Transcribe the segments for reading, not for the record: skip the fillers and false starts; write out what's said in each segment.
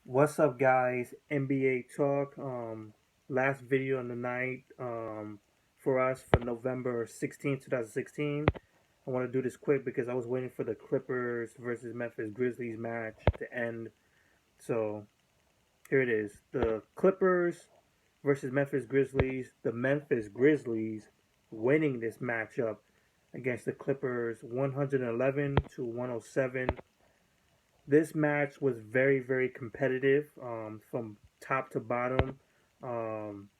What's up, guys? NBA talk. Last video on the night. For us for November 16th, 2016. I want to do this quick because I was waiting for the Clippers versus Memphis Grizzlies match to end. So here it is: the Clippers versus Memphis Grizzlies. The Memphis Grizzlies winning this matchup against the Clippers, 111 to 107. This match was very, very competitive from top to bottom. Um,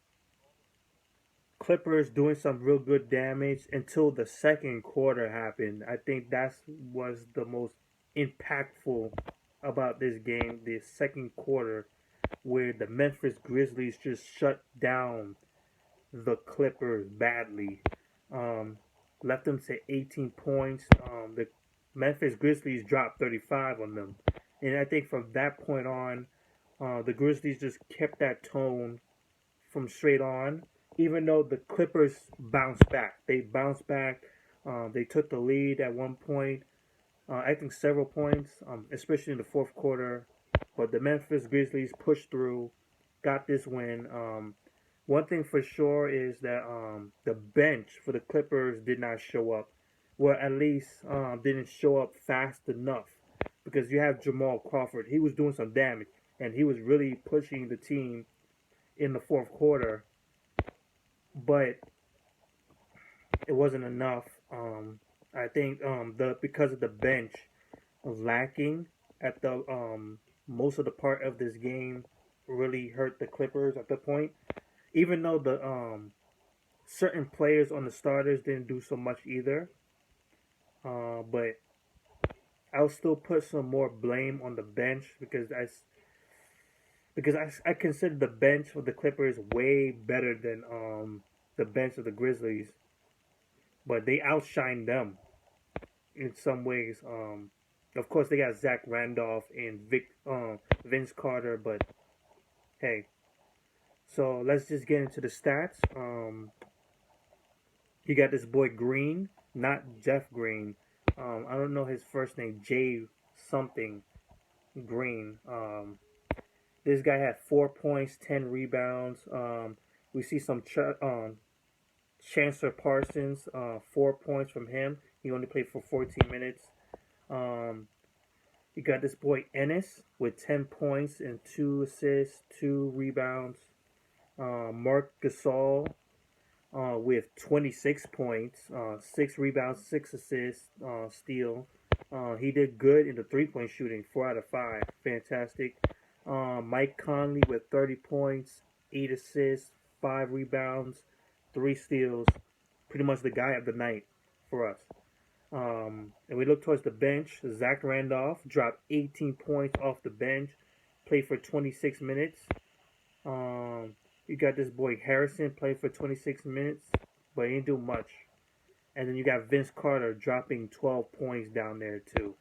Clippers doing some real good damage until the second quarter happened. I think that was the most impactful about this game, the second quarter, where the Memphis Grizzlies just shut down the Clippers badly. Um, Left them to 18 points. The Memphis Grizzlies dropped 35 on them. And I think from that point on, the Grizzlies just kept that tone from straight on. Even though the Clippers bounced back, they bounced back. They took the lead at one point. I think several points, especially in the fourth quarter. But the Memphis Grizzlies pushed through, got this win. One thing for sure is that the bench for the Clippers did not show up. Well, at least didn't show up fast enough because you have Jamal Crawford. He was doing some damage and he was really pushing the team in the fourth quarter, but it wasn't enough. I think the because of the bench lacking at the most of the part of this game really hurt the Clippers at the point. Even though the certain players on the starters didn't do so much either, but I'll still put some more blame on the bench because I consider the bench of the Clippers way better than the bench of the Grizzlies, but they outshined them in some ways. Of course, they got Zach Randolph and Vince Carter, but hey. So let's just get into the stats. You got this boy Green, not Jeff Green. I don't know his first name, Jay something Green. This guy had 4 points, 10 rebounds. We see some Chancellor Parsons, 4 points from him. He only played for 14 minutes. Um, you got this boy Ennis with 10 points and 2 assists, 2 rebounds. Marc Gasol with 26 points, 6 rebounds, 6 assists, steal. He did good in the 3 point shooting, 4 out of 5. Fantastic. Mike Conley with 30 points, 8 assists, 5 rebounds, 3 steals. Pretty much the guy of the night for us. And we look towards the bench. Zach Randolph dropped 18 points off the bench, played for 26 minutes. Um, you got this boy Harrison played for 26 minutes, but he didn't do much. And then you got Vince Carter dropping 12 points down there too.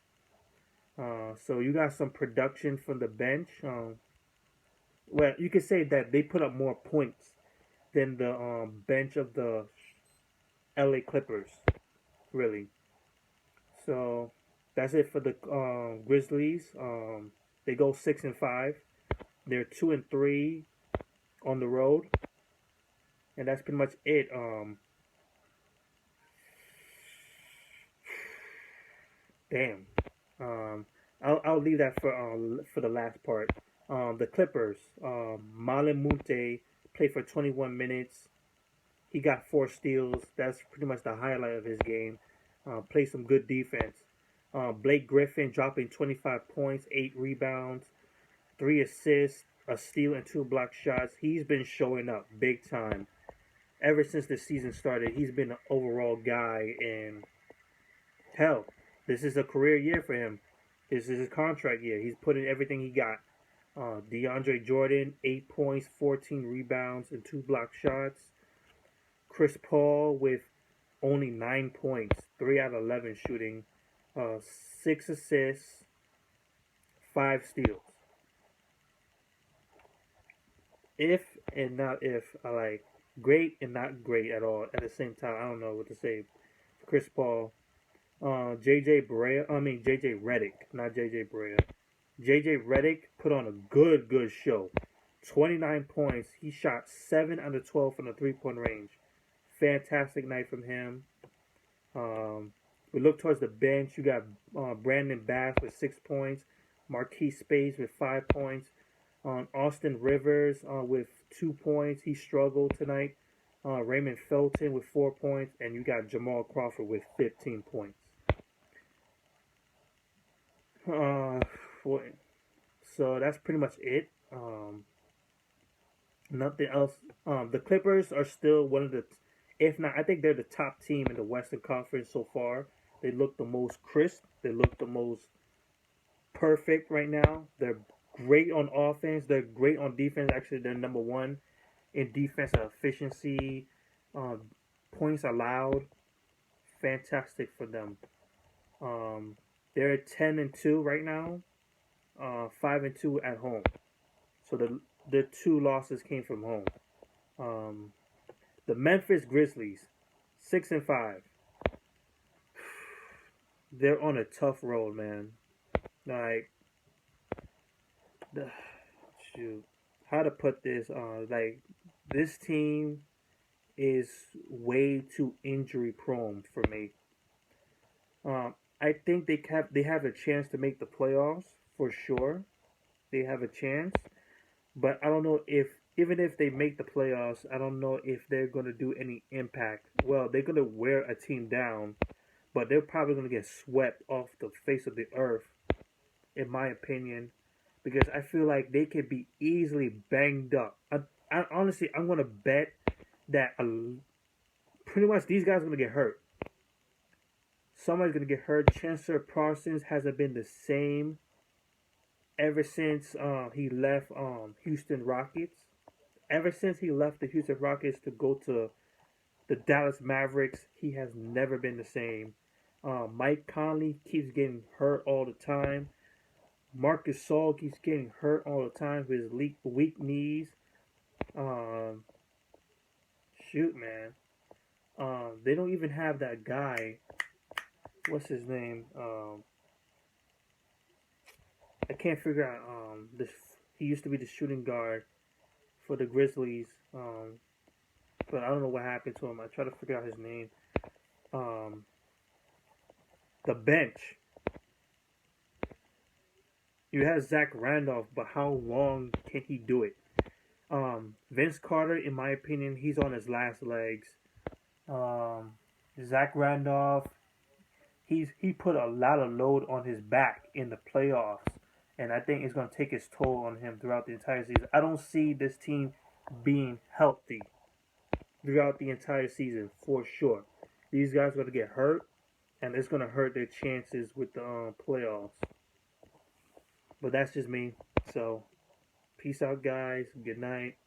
So you got some production from the bench. Well, you could say that they put up more points than the bench of the LA Clippers, really. So that's it for the Grizzlies. They go 6-5. They're 2-3 on the road, and that's pretty much it. Damn. Um, I'll leave that for the last part. The Clippers. Malin Munte played for 21 minutes. He got 4 steals. That's pretty much the highlight of his game. Played some good defense. Blake Griffin dropping 25 points, 8 rebounds, 3 assists, a steal, and 2 block shots. He's been showing up big time ever since the season started. He's been an overall guy, and hell, this is a career year for him. This is his contract year. He's putting everything he got. DeAndre Jordan, 8 points, 14 rebounds, and 2 block shots. Chris Paul with only 9 points, 3 out of 11 shooting, 6 assists, 5 steals. If and not if, I like great and not great at all at the same time. I don't know what to say. Chris Paul, JJ Barea. I mean JJ Redick, not JJ Barea. JJ Redick put on a good show. 29 points. He shot 7 out of 12 from the 3-point range. Fantastic night from him. We look towards the bench. You got Brandon Bass with 6 points. Marquise Space with 5 points. Austin Rivers with 2 points. He struggled tonight. Raymond Felton with 4 points. And you got Jamal Crawford with 15 points. So that's pretty much it. Nothing else. The Clippers are still one of the, if not, I think they're the top team in the Western Conference so far. They look the most crisp. They look the most perfect right now. They're great on offense. They're great on defense. Actually, they're number one in defensive efficiency. Points allowed. Fantastic for them. They're 10-2 right now. 5-2 at home. So the 2 losses came from home. The Memphis Grizzlies, 6-5. They're on a tough road, man. Like, shoot, how to put this? Like, this team is way too injury prone for me. I think they have a chance to make the playoffs for sure. They have a chance, but I don't know if even if they make the playoffs, I don't know if they're going to do any impact. Well, they're going to wear a team down, but they're probably going to get swept off the face of the earth, in my opinion, because I feel like they could be easily banged up. Honestly, I'm going to bet that pretty much these guys are going to get hurt. Somebody's going to get hurt. Chancellor Parsons hasn't been the same ever since he left Houston Rockets. Ever since he left the Houston Rockets to go to the Dallas Mavericks, he has never been the same. Mike Conley keeps getting hurt all the time. Marc Gasol keeps getting hurt all the time with his weak knees. Shoot, man. They don't even have that guy. What's his name? I can't figure out. He used to be the shooting guard for the Grizzlies. But I don't know what happened to him. I try to figure out his name. The bench. You have Zach Randolph, but how long can he do it? Vince Carter, in my opinion, he's on his last legs. Zach Randolph, he put a lot of load on his back in the playoffs, and I think it's going to take its toll on him throughout the entire season. I don't see this team being healthy throughout the entire season for sure. These guys are going to get hurt, and it's going to hurt their chances with the playoffs. But that's just me. So, peace out, guys. Good night.